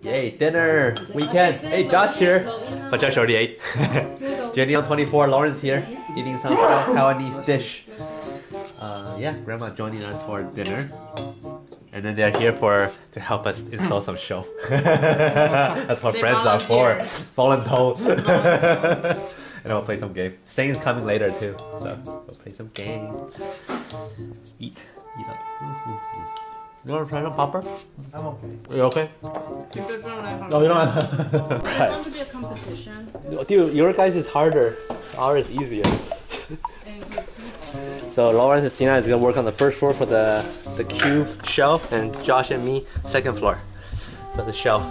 Yay, dinner! Weekend! Hey, Josh here! But Josh already ate. Jenny on 24, Lawrence here, eating some Taiwanese dish. Yeah, Grandma joining us for dinner. And then they're here to help us install some shelf. That's what friends are for. Voluntold. And I'll play some game. Sane's coming later too, so we'll play some game. Eat up. You want to try some popper? I'm okay. Are you okay? No, you don't have. Right. It's to be a competition. Dude, your guys is harder. Ours is easier. So Lawrence and Sina is gonna work on the first floor for the cube shelf, and Josh and me second floor for the shelf.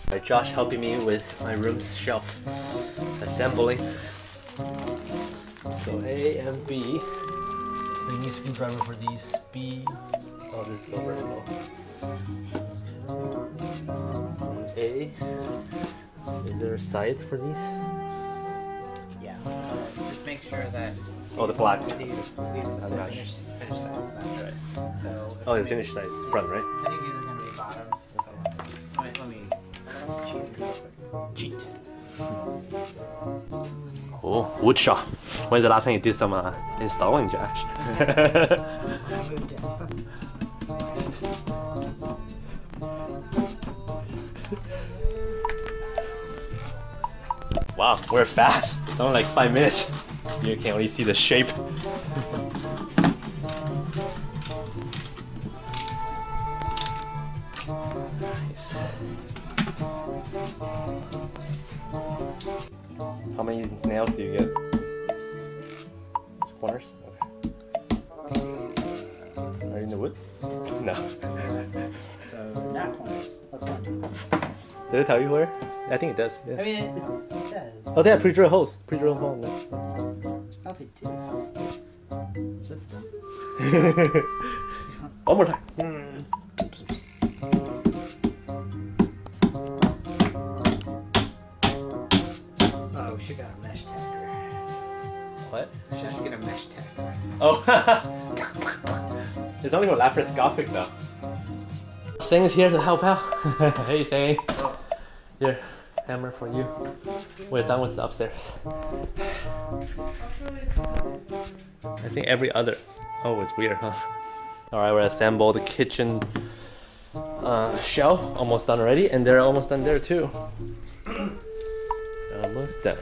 Alright, Josh helping me with my room's shelf assembling. So A and B. We need screwdriver for these. B. Oh, this is very low. A. Is there a side for these? Yeah. Just make sure that. Oh, the black. These finish sides match. Right. So. Oh, the finished side, front, right? I think these are gonna be bottoms. So let me cheat. Cheat. Oh, wood shop. When's the last time you did some installing, Josh? Wow, we're fast. It's only like 5 minutes. You can only see the shape. Nice. How many nails do you get? Corners? Okay. Are you in the wood? No. So not corners. Let's not do corners. Did it tell you where? I think it does. Yeah. I mean, it says. Oh, they have pre-drill holes. Pre-drill hole in there. Oh, they do. That's done. One more time. Oh, we should got a mesh tender. What? We should just get a mesh tender. Oh, it's only for laparoscopic though. Sing is here to help out. Hey, Sing. Here, hammer for you. We're done with the upstairs. I think every other. Oh, it's weird, huh? Alright, we're assemble the kitchen shelf. Almost done already, and they're almost done there too. Almost done.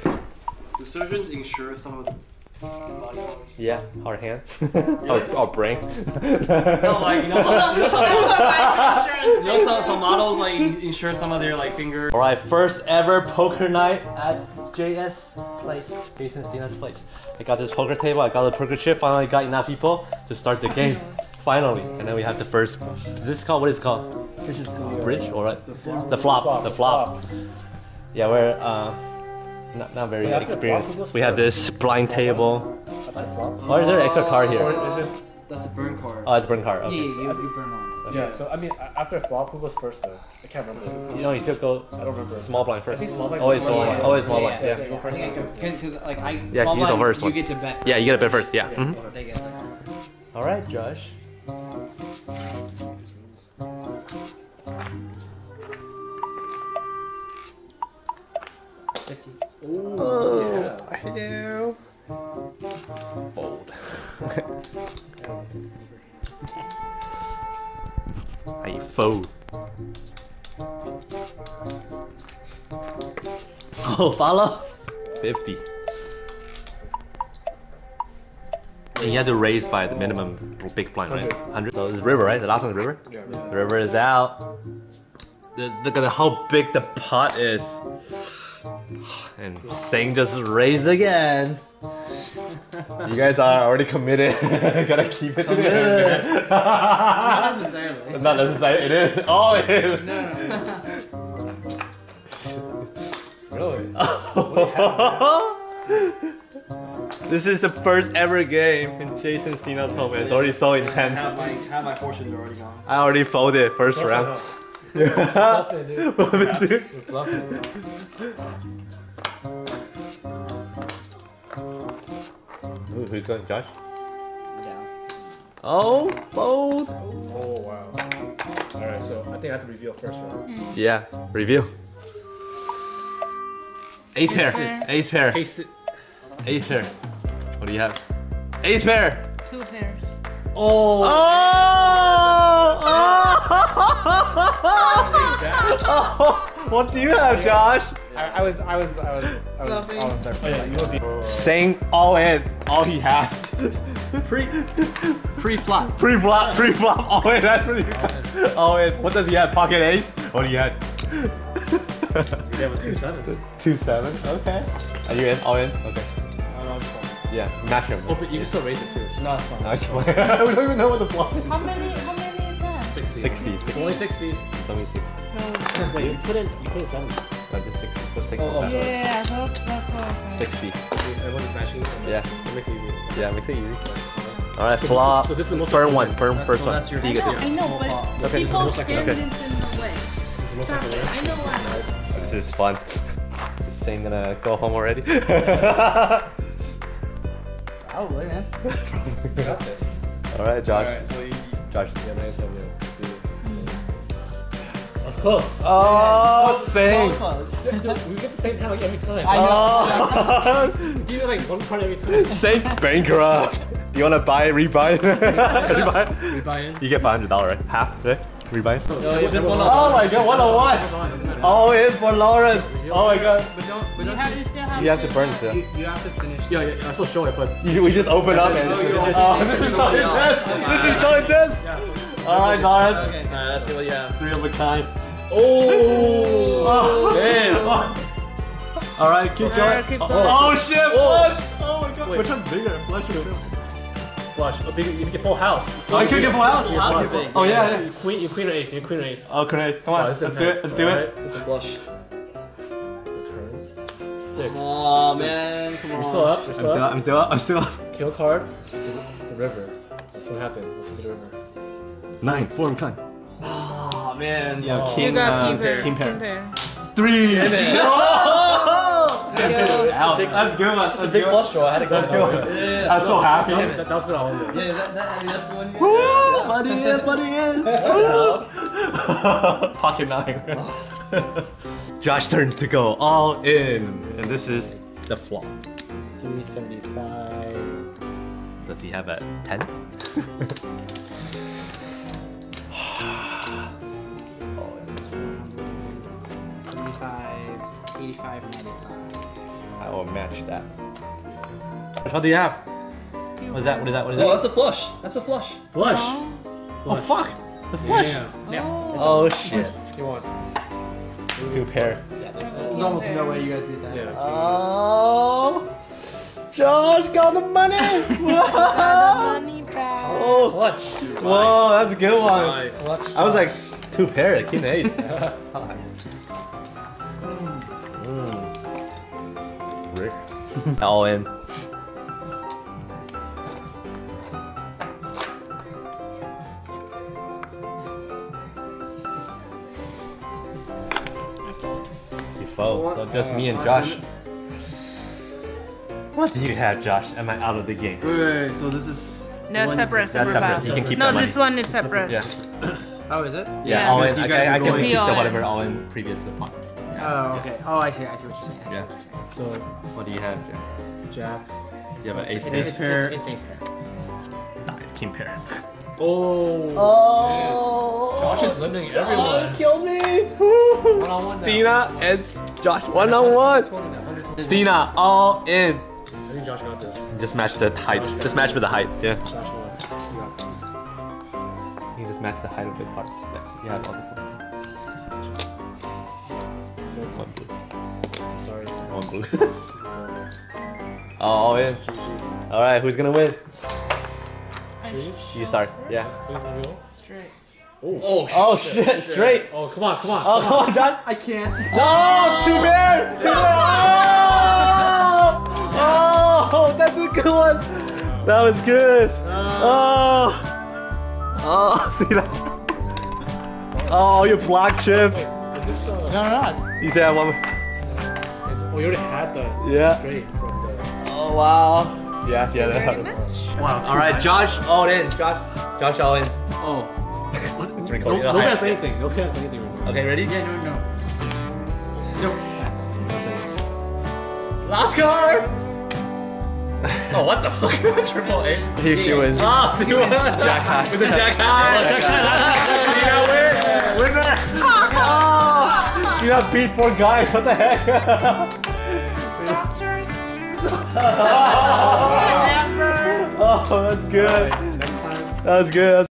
Do surgeons insure some of the body parts? Yeah, our hand. our brain. No, like, some models like insure some of their like finger. Alright, first ever poker night at JS place. Jason Stina's place. I got this poker table, I got the poker chip, finally got enough people to start the game. Finally. And then we have the first. Is this called, what is it called? This is the Bridge? Alright. The flop. The flop. Yeah, we're not very experienced. We have this blind table. Oh, is there an extra card here? That's a burn card. Oh, it's a burn card. Okay. Yeah, you burn one. Okay. Yeah, so I mean, after flop, who goes first though? I can't remember. You still go. I don't remember. Small blind first. I think small blind. Always small blind. Always small blind. Yeah, Yeah. go first. Because like Yeah, small you go blind, first you one. get to bet. Yeah, you get a bit first. Yeah. They get that. All right, Josh. Oh, yeah. Fold. I fold. Oh, follow. 50. And you have to raise by the minimum big blind, right? 100. So it's river, right? The last one is river. Yeah. The river is out. Look at how big the pot is. And Sing just raised again. You guys are already committed. Gotta keep it committed. Not necessarily. Not necessarily. It is. Oh, it is. Really? This is the first ever game in Jason Stina's home. It's already so intense. Half my fortunes are already gone. I already folded first round. Bluffing, dude. Dude. Bluffing. Who's going, Josh? Yeah. Oh, fold. Oh wow. Alright, so I think I have to reveal first, right? Yeah, review. Ace pair. Ace pair. Ace. Ace pair. What do you have? Ace pair. 2 pairs. Oh! Oh! What do you have, Josh? I was there. Oh yeah, you will be Saying all in, all he has. pre-flop. Pre-flop, all in, that's what he has. All in. What does he have? Pocket ace? What do you have? You have a 2-7. 2-7, okay. Are you in? All in? Okay. I'm just fine. Yeah, mash him. Oh, but you can still raise it too. No, it's fine. No, it's fine. We don't even know what the flop is. How many is that? 60. 60. It's only 60. It's only 60. So, Wait, you put in 7. No, just 60. Let's take Oh, that. sorry. yeah, that's what I said. 60. Everyone's smashing it. Yeah. It makes it easy. Yeah, makes it easy. Alright, flop. So this is the most Turn likely 1. win. Turn first so one. that's your- You get I know, but Okay, people this is the most stand likely- in the way. This is the most Stop likely it. win. I know why. This is fun. This thing gonna go home already? Probably, man. You got this. Alright, Josh. Alright, so you... Josh. Yeah, nice of you. That's close. Oh, same. So close. Dude, we get the same hand like every time. I know. Oh, You do like one card every time. safe bankrupt. You wanna buy, rebuy? Rebuy? We buy in. You get $500, right? Half, right? Rebuy? This one. Oh my god, 101! All in for Lawrence! Oh my god. But don't. But You don't. have, you still have You have to burn it. still. You have to finish. Yeah, I still show it, but... We just open up and Oh, this is yeah. so intense! This is so intense! Yeah. Alright, Lawrence. Okay. Alright, let's see what you have. 3 of a kind. Oh! Damn! Alright, keep going. Keep Oh, going. oh shit, flush! Oh my god. Wait. Which one's bigger? Flush or two? Flush. Oh, big, you can get full house. Oh, I could get full house? Full house is big. Oh yeah, You queen or ace. You queen or ace. Oh, great. Come on, Oh, let's this is do it. intense. Let's do it. Alright, This is a flush. Turn. 6. Oh man, come on. You're still up. You're still up. I'm still up. Kill card. The river. What's gonna happen? What's the river? 9, 4 of a kind. Oh man. Yeah, Oh. You king, got king pair. king pair. King pair. 3! Oh! Let's go. That's good one. It's a big flush draw. I had to go. That's good. Yeah. I'm so happy. That was good on Holdem. Yeah, that's the one. Woo! Buddy in, buddy in. What the hell? Pocket 9. Josh turn to go all in. And this is the flop. 375. Does he have a 10? Oh, that's 75, 85, 95. I will match that. What do you have? What is that? What is that? What is Oh, that? that's a flush. That's a flush. Flush. Oh fuck! The flush! Yeah. Oh shit. You want? 2 pair. There's almost no way you guys beat that. Yeah. Oh! Josh got the money! Got the money back. Oh! Clutch. Whoa, that's a good one. My clutch. I was like 2 pair, king ace. Rick. All in. You fold. So just me and Josh. What do you have, Josh? Am I out of the game? Wait, so this is. No, one- separate, That's separate separate. files. You can keep No, that money. this one is separate. Yeah. Oh, is it? Yeah, Yeah. all in. So you I guys are can going- keep the all in. whatever all in previous to pot. Oh, okay. Oh, I see. I see what you're saying. I see Yeah. what you're saying. So, What do you have, Jack? Jack. You have an ace, It's ace, pair. It's ace pair. king pair. Oh. Oh! Josh is limiting everyone. Kill me! One-on-one now. Stina and Josh, 1-on-1. Stina, all in. I think Josh got this. Just match the height. Just match with the height. Yeah. Josh won. You got this. You just match the height of the cards. Yeah, you have all the cards. One blue. Sorry. One blue. Oh, all in. All right, who's gonna win? You start. Yeah. Straight. Oh. Oh shit! Straight. Oh, come on, come on. Oh come on, John. I can't. No, 2 pair. 2 pair. Oh, that's a good one. That was good. Oh. Oh, see that? Oh, you block chip. Is this, No. You said one. oh, you already had the Yeah. straight from the. Oh wow. Yeah, yeah. Very much. Wow. All right, Josh, all in. Josh, all in. Oh. It's recording. Don't pass anything. Don't pass anything. Okay, ready? Yeah, no. Last card. Oh, what the fuck? Triple A. Here she wins. Oh, she won. Jack high. With the Jack high. Jack high. You got win. Winner. Oh, she got beat 4 guys. What the heck? Doctors. Oh, that's good. Next time. That was good.